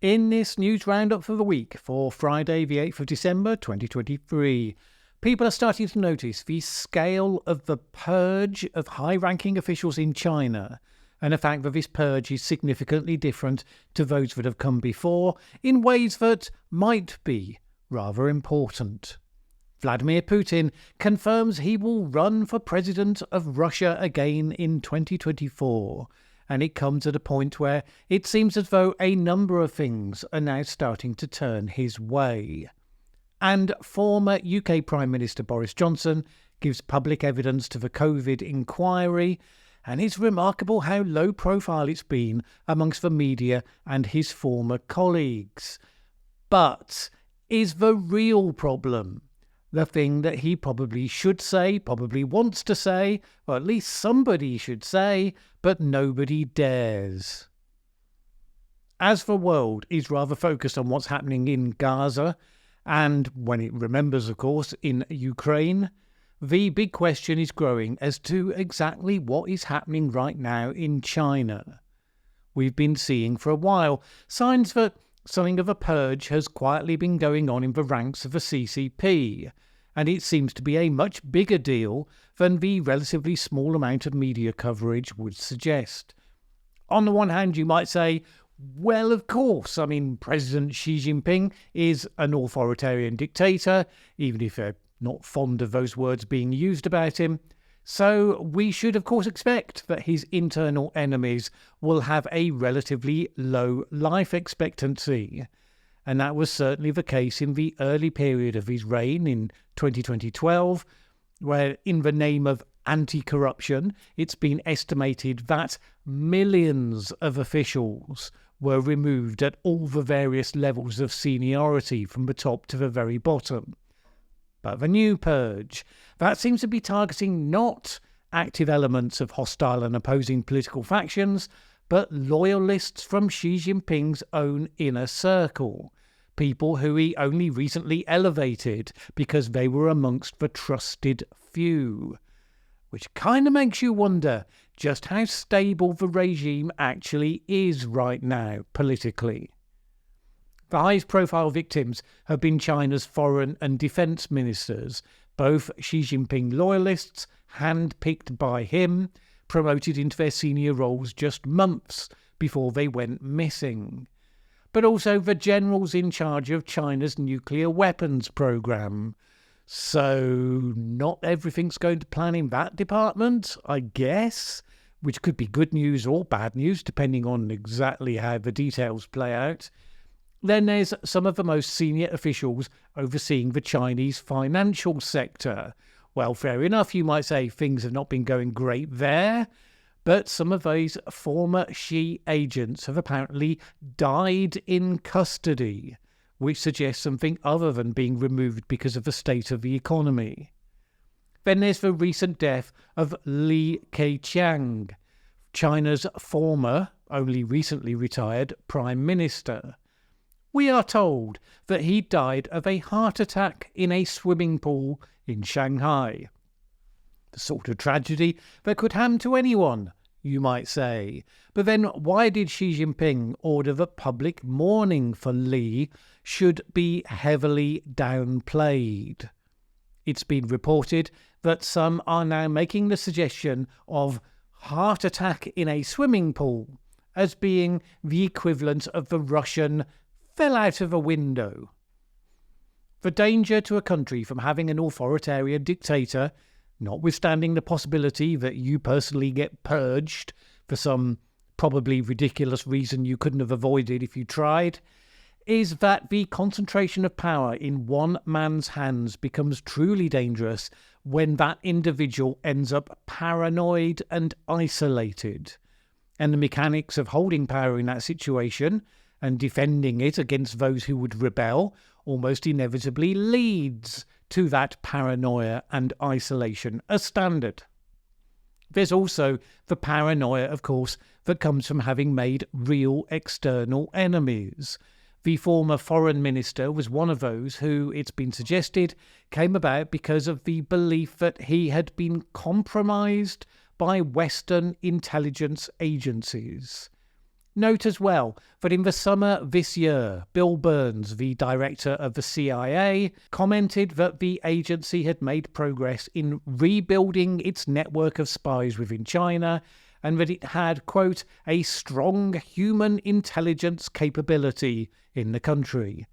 In this news roundup for the week for Friday the 8th of December 2023, people are starting to notice the scale of the purge of high-ranking officials in China, and the fact that this purge is significantly different to those that have come before in ways that might be rather important. Vladimir Putin confirms he will run for president of Russia again in 2024, and it comes at a point where it seems as though a number of things are now starting to turn his way. And former UK Prime Minister Boris Johnson gives public evidence to the COVID inquiry, and it's remarkable how low profile it's been amongst the media and his former colleagues. But is the real problem the thing that he probably should say, probably wants to say, or at least somebody should say, but nobody dares? As the world is rather focused on what's happening in Gaza, and when it remembers, of course, in Ukraine, the big question is growing as to exactly what is happening right now in China. We've been seeing for a while signs that something of a purge has quietly been going on in the ranks of the CCP, and it seems to be a much bigger deal than the relatively small amount of media coverage would suggest. On the one hand, you might say, well, of course, President Xi Jinping is an authoritarian dictator, even if they're not fond of those words being used about him. So we should, of course, expect that his internal enemies will have a relatively low life expectancy. And that was certainly the case in the early period of his reign in 2012, where in the name of anti-corruption, it's been estimated that millions of officials were removed at all the various levels of seniority from the top to the very bottom. But the new purge, that seems to be targeting not active elements of hostile and opposing political factions, but loyalists from Xi Jinping's own inner circle, people who he only recently elevated because they were amongst the trusted few. Which kind of makes you wonder just how stable the regime actually is right now, politically. The highest profile victims have been China's foreign and defence ministers, both Xi Jinping loyalists, hand-picked by him, promoted into their senior roles just months before they went missing. But also the generals in charge of China's nuclear weapons program. So not everything's going to plan in that department, I guess, which could be good news or bad news, depending on exactly how the details play out. Then there's some of the most senior officials overseeing the Chinese financial sector. Well, fair enough, you might say things have not been going great there, but some of those former Xi agents have apparently died in custody, which suggests something other than being removed because of the state of the economy. Then there's the recent death of Li Keqiang, China's former, only recently retired, Prime Minister. We are told that he died of a heart attack in a swimming pool in Shanghai. The sort of tragedy that could happen to anyone, you might say. But then why did Xi Jinping order that public mourning for Li should be heavily downplayed? It's been reported that some are now making the suggestion of heart attack in a swimming pool as being the equivalent of the Russian fell out of a window. The danger to a country from having an authoritarian dictator, notwithstanding the possibility that you personally get purged for some probably ridiculous reason you couldn't have avoided if you tried, is that the concentration of power in one man's hands becomes truly dangerous when that individual ends up paranoid and isolated. And the mechanics of holding power in that situation and defending it against those who would rebel almost inevitably leads to that paranoia and isolation as standard. There's also the paranoia, of course, that comes from having made real external enemies. The former foreign minister was one of those who, it's been suggested, came about because of the belief that he had been compromised by Western intelligence agencies. Note as well that in the summer this year, Bill Burns, the director of the CIA, commented that the agency had made progress in rebuilding its network of spies within China and that it had, quote, a strong human intelligence capability in the country.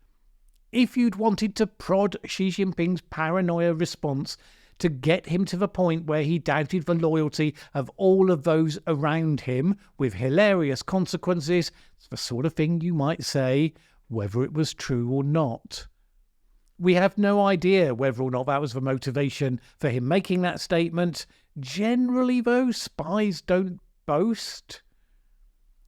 If you'd wanted to prod Xi Jinping's paranoia response to get him to the point where he doubted the loyalty of all of those around him with hilarious consequences, it's the sort of thing you might say, whether it was true or not. We have no idea whether or not that was the motivation for him making that statement. Generally, though, spies don't boast.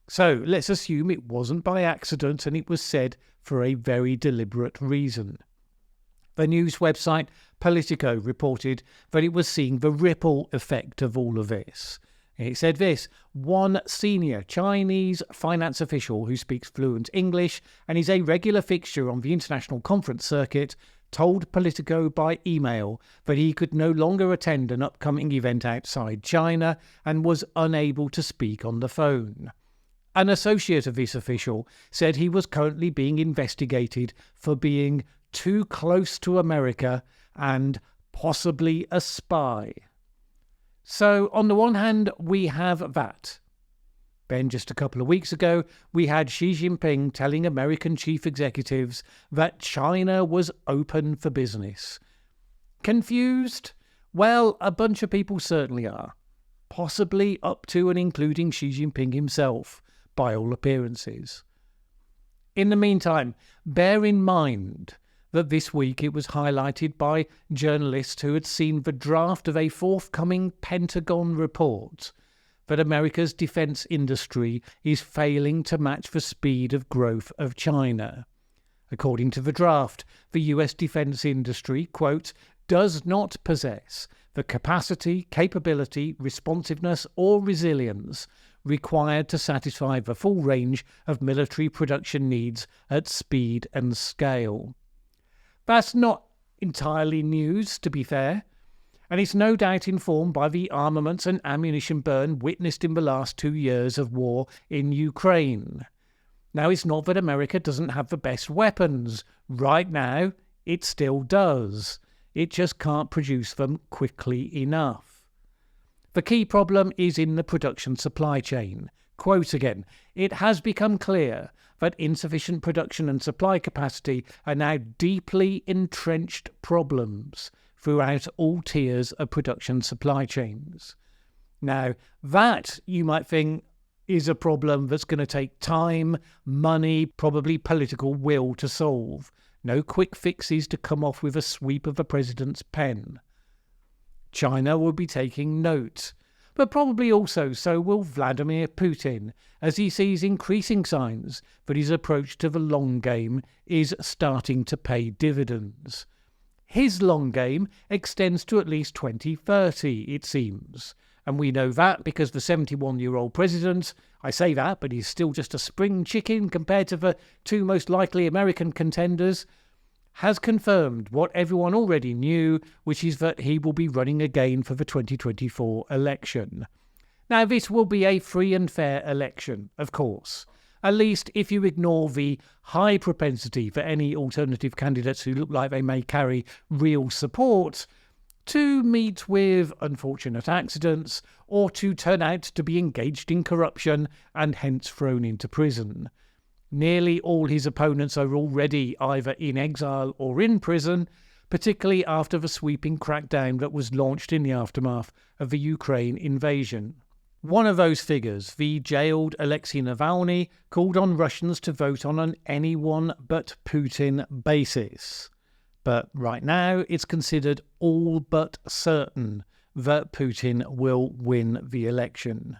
So let's assume it wasn't by accident and it was said for a very deliberate reason. The news website Politico reported that it was seeing the ripple effect of all of this. It said this: one senior Chinese finance official who speaks fluent English and is a regular fixture on the international conference circuit told Politico by email that he could no longer attend an upcoming event outside China and was unable to speak on the phone. An associate of this official said he was currently being investigated for being too close to America and possibly a spy. So on the one hand, we have that. Then just a couple of weeks ago, we had Xi Jinping telling American chief executives that China was open for business. Confused? Well, a bunch of people certainly are. Possibly up to and including Xi Jinping himself, by all appearances. In the meantime, bear in mind that this week it was highlighted by journalists who had seen the draft of a forthcoming Pentagon report that America's defense industry is failing to match the speed of growth of China. According to the draft, the US defense industry, quote, does not possess the capacity, capability, responsiveness or resilience required to satisfy the full range of military production needs at speed and scale. That's not entirely news, to be fair, and it's no doubt informed by the armaments and ammunition burn witnessed in the last 2 years of war in Ukraine. Now, it's not that America doesn't have the best weapons. Right now, it still does. It just can't produce them quickly enough. The key problem is in the production supply chain. Quote again, it has become clear that insufficient production and supply capacity are now deeply entrenched problems throughout all tiers of production supply chains. Now, that, you might think, is a problem that's going to take time, money, probably political will to solve. No quick fixes to come off with a sweep of the president's pen. China will be taking note, but probably also so will Vladimir Putin, as he sees increasing signs that his approach to the long game is starting to pay dividends. His long game extends to at least 2030, it seems. And we know that because the 71-year-old president, I say that, but he's still just a spring chicken compared to the two most likely American contenders, has confirmed what everyone already knew, which is that he will be running again for the 2024 election. Now, this will be a free and fair election, of course, at least if you ignore the high propensity for any alternative candidates who look like they may carry real support to meet with unfortunate accidents or to turn out to be engaged in corruption and hence thrown into prison. Nearly all his opponents are already either in exile or in prison, particularly after the sweeping crackdown that was launched in the aftermath of the Ukraine invasion. One of those figures, the jailed Alexei Navalny, called on Russians to vote on an anyone but Putin basis. But right now, it's considered all but certain that Putin will win the election.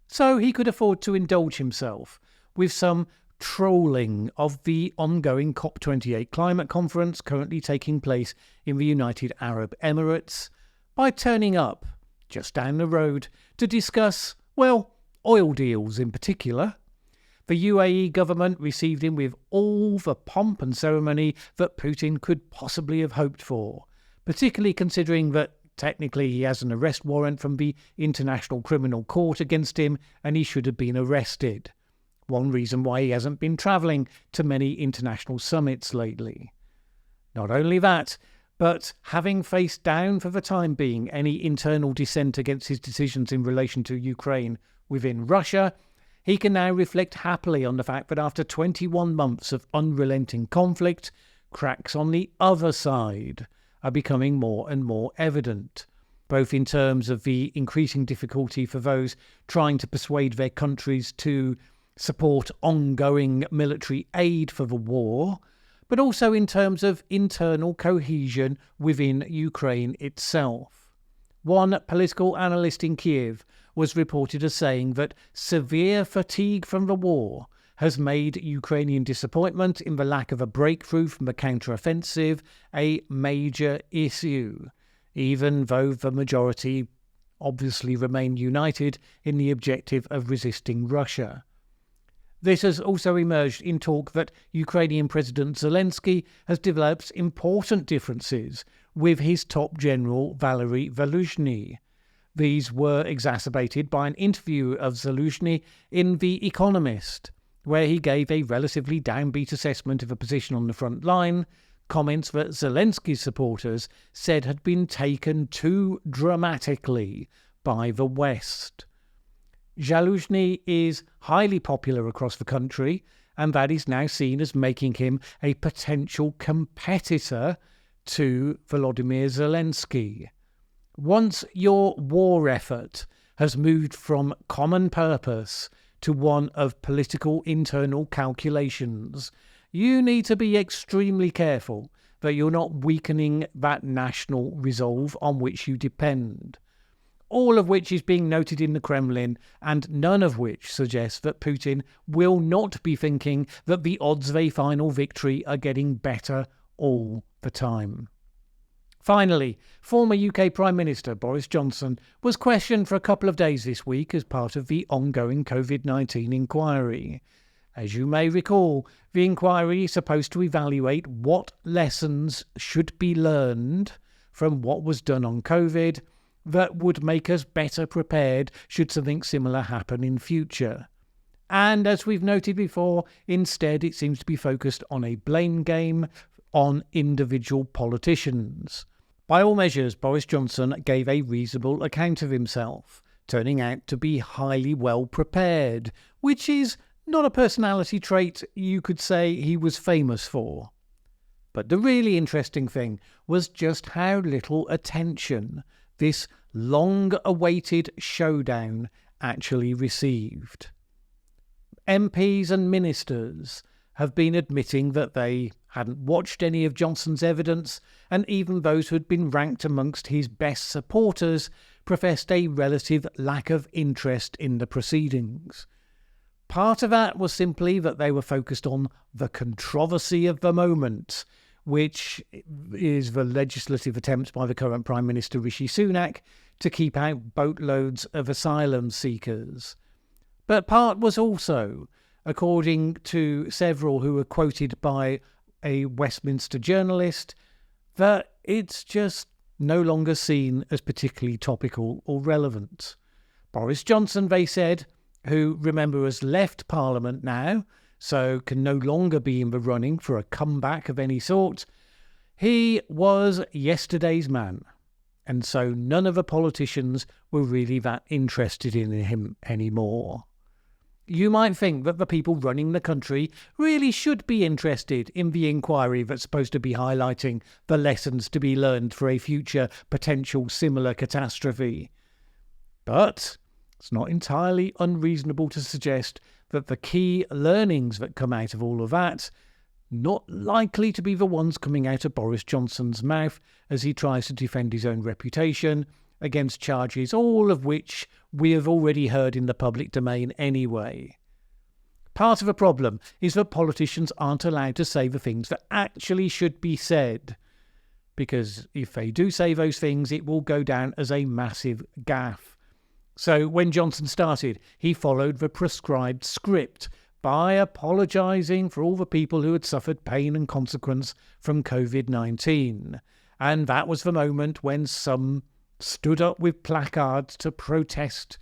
So he could afford to indulge himself with some trolling of the ongoing COP28 climate conference currently taking place in the United Arab Emirates by turning up just down the road to discuss, well, oil deals in particular. The UAE government received him with all the pomp and ceremony that Putin could possibly have hoped for, particularly considering that technically he has an arrest warrant from the International Criminal Court against him and he should have been arrested. One reason why he hasn't been travelling to many international summits lately. Not only that, but having faced down for the time being any internal dissent against his decisions in relation to Ukraine within Russia, he can now reflect happily on the fact that after 21 months of unrelenting conflict, cracks on the other side are becoming more and more evident, both in terms of the increasing difficulty for those trying to persuade their countries to support ongoing military aid for the war, but also in terms of internal cohesion within Ukraine itself. One political analyst in Kiev was reported as saying that severe fatigue from the war has made Ukrainian disappointment in the lack of a breakthrough from the counter-offensive a major issue, even though the majority obviously remain united in the objective of resisting Russia. This has also emerged in talk that Ukrainian President Zelensky has developed important differences with his top general Valery Zaluzhny. These were exacerbated by an interview of Zaluzhny in The Economist, where he gave a relatively downbeat assessment of a position on the front line, comments that Zelensky's supporters said had been taken too dramatically by the West. Zaluzhny is highly popular across the country, and that is now seen as making him a potential competitor to Volodymyr Zelensky. Once your war effort has moved from common purpose to one of political internal calculations, you need to be extremely careful that you're not weakening that national resolve on which you depend. All of which is being noted in the Kremlin, and none of which suggests that Putin will not be thinking that the odds of a final victory are getting better all the time. Finally, former UK Prime Minister Boris Johnson was questioned for a couple of days this week as part of the ongoing COVID-19 inquiry. As you may recall, the inquiry is supposed to evaluate what lessons should be learned from what was done on COVID that would make us better prepared should something similar happen in future. And as we've noted before, instead it seems to be focused on a blame game on individual politicians. By all measures, Boris Johnson gave a reasonable account of himself, turning out to be highly well prepared, which is not a personality trait you could say he was famous for. But the really interesting thing was just how little attention this long-awaited showdown actually received. MPs and ministers have been admitting that they hadn't watched any of Johnson's evidence, and even those who had been ranked amongst his best supporters professed a relative lack of interest in the proceedings. Part of that was simply that they were focused on the controversy of the moment, which is the legislative attempt by the current Prime Minister Rishi Sunak to keep out boatloads of asylum seekers. But part was also, according to several who were quoted by a Westminster journalist, that it's just no longer seen as particularly topical or relevant. Boris Johnson, they said, who, remember, has left Parliament now, so can no longer be in the running for a comeback of any sort, he was yesterday's man, and so none of the politicians were really that interested in him anymore. You might think that the people running the country really should be interested in the inquiry that's supposed to be highlighting the lessons to be learned for a future potential similar catastrophe. But it's not entirely unreasonable to suggest that the key learnings that come out of all of that not likely to be the ones coming out of Boris Johnson's mouth as he tries to defend his own reputation against charges, all of which we have already heard in the public domain anyway. Part of the problem is that politicians aren't allowed to say the things that actually should be said, because if they do say those things, it will go down as a massive gaffe. So when Johnson started, he followed the prescribed script by apologising for all the people who had suffered pain and consequence from COVID-19. And that was the moment when some stood up with placards to protest,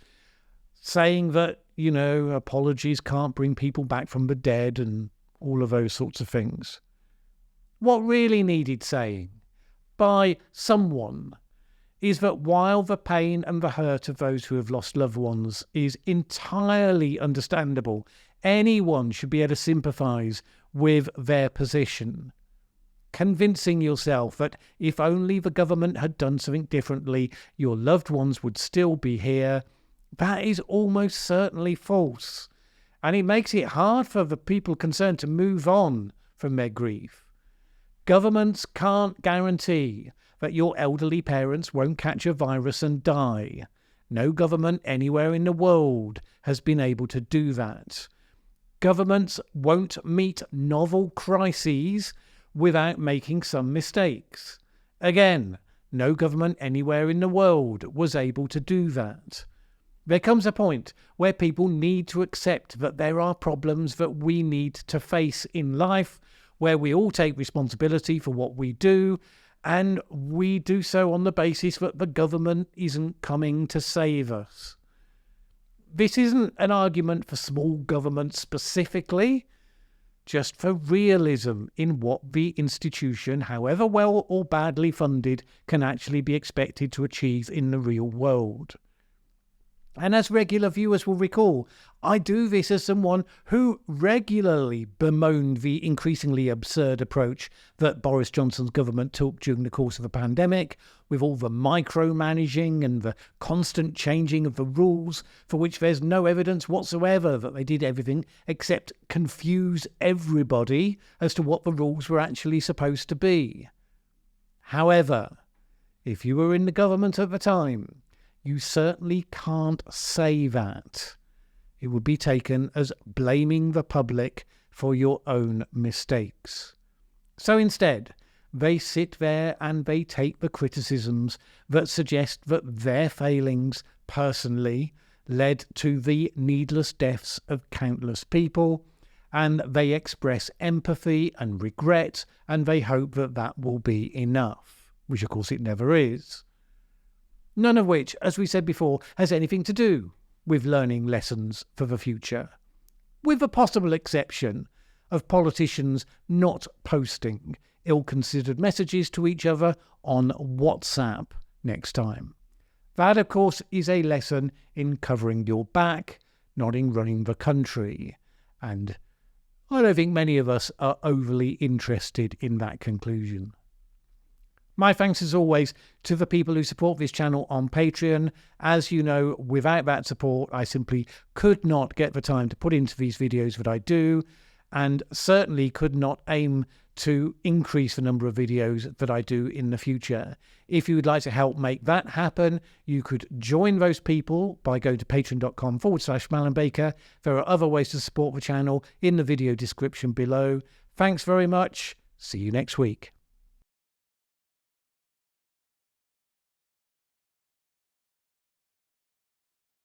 saying that apologies can't bring people back from the dead and all of those sorts of things. What really needed saying by someone is that while the pain and the hurt of those who have lost loved ones is entirely understandable, anyone should be able to sympathise with their position. Convincing yourself that if only the government had done something differently, your loved ones would still be here, that is almost certainly false. And it makes it hard for the people concerned to move on from their grief. Governments can't guarantee that your elderly parents won't catch a virus and die. No government anywhere in the world has been able to do that. Governments won't meet novel crises without making some mistakes. Again, no government anywhere in the world was able to do that. There comes a point where people need to accept that there are problems that we need to face in life, where we all take responsibility for what we do, and we do so on the basis that the government isn't coming to save us. This isn't an argument for small government specifically, just for realism in what the institution, however well or badly funded, can actually be expected to achieve in the real world. And as regular viewers will recall, I do this as someone who regularly bemoaned the increasingly absurd approach that Boris Johnson's government took during the course of the pandemic, with all the micromanaging and the constant changing of the rules, for which there's no evidence whatsoever that they did everything except confuse everybody as to what the rules were actually supposed to be. However, if you were in the government at the time, you certainly can't say that. It would be taken as blaming the public for your own mistakes. So instead, they sit there and they take the criticisms that suggest that their failings personally led to the needless deaths of countless people, and they express empathy and regret, and they hope that that will be enough, which of course it never is. None of which, as we said before, has anything to do with learning lessons for the future, with the possible exception of politicians not posting ill-considered messages to each other on WhatsApp next time. That, of course, is a lesson in covering your back, not in running the country, and I don't think many of us are overly interested in that conclusion. My thanks as always to the people who support this channel on Patreon. As you know, without that support, I simply could not get the time to put into these videos that I do, and certainly could not aim to increase the number of videos that I do in the future. If you would like to help make that happen, you could join those people by going to patreon.com/Mallen Baker. There are other ways to support the channel in the video description below. Thanks very much. See you next week.